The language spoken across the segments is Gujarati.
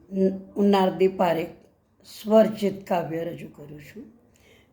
હું નારદી પારેખ સ્વરચિત કાવ્ય રજૂ કરું છું.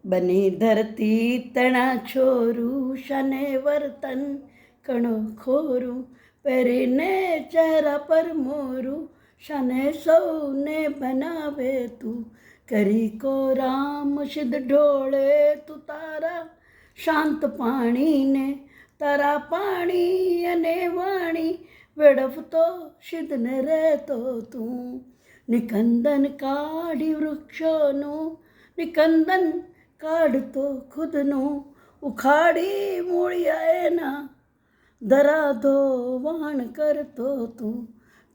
બની ધરતી તણા છોરું, શાને વર્તન કણો ખોરું, પહેરીને ચહેરા પર મોરું, શાને સૌને બનાવે તું, કરી કો રામ સિદ્ધ ઢોળે તું તારા શાંત પાણીને, તારા પાણી અને વાણી વેડફતો સિદ્ધને રહેતો તું. નિકંદન કાઢી વૃક્ષોનું, નિકંદન કાઢતો ખુદનું, ઉખાડી મૂળિયા એના ધરા ધોવાણ કરતો તું.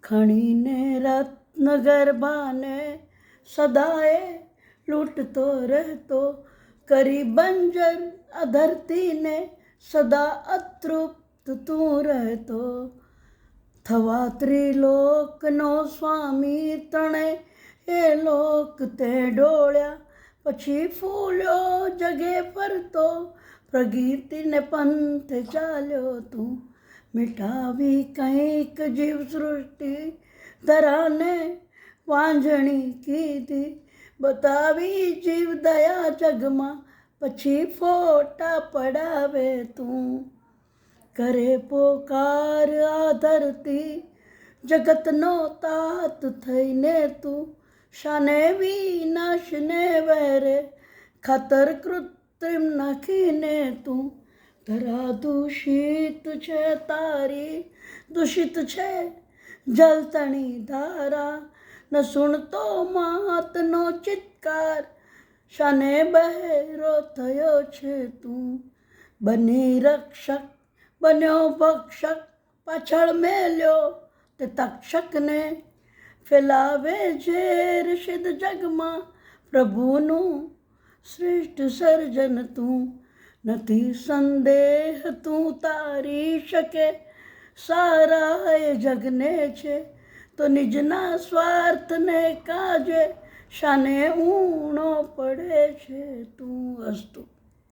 ખણીને રત્ન ગર્ભાને સદાએ લૂંટતો રહેતો, કરી બંજર આ ધરતીને સદા અતૃપ્ત તું રહેતો. થવા ત્રિલોકનો સ્વામી તણે એ લોક તે ડોળ્યા, પછી ફૂલ્યો જગે ફરતો, પ્રગતિને પંથે ચાલ્યો તું. મિટાવી કંઈક જીવ સૃષ્ટિ ધરાને વાંઝણી કીધી, બતાવી જીવ દયા જગમાં, પછી ફોટા પડાવે તું. કરે પોકાર આ ધરતી જગતનો તાત થઈને તું, શાને વિનાશને વહેરે ખાતર કૃત્રિમ નાખીને તું. ધરા દૂષિત છે તારી, દૂષિત છે જલતણી ધારા, ન સુણતો માતનો ચિત્કાર, શાને બહેરો થયો છે તું. બની રક્ષક બન્યો ભક્ષક, પાછળ મેલ્યો તે તક્ષકને, ફેલાવે ઝેર સિદ્ધ જગમાં, પ્રભુનું શ્રેષ્ઠ સર્જન તું. નથી સંદેહ તું તારી શકે સારા એ જગને છે, તો નિજના સ્વાર્થને કાજે શાને ઊણો પડે છે તું. અસ્તુ.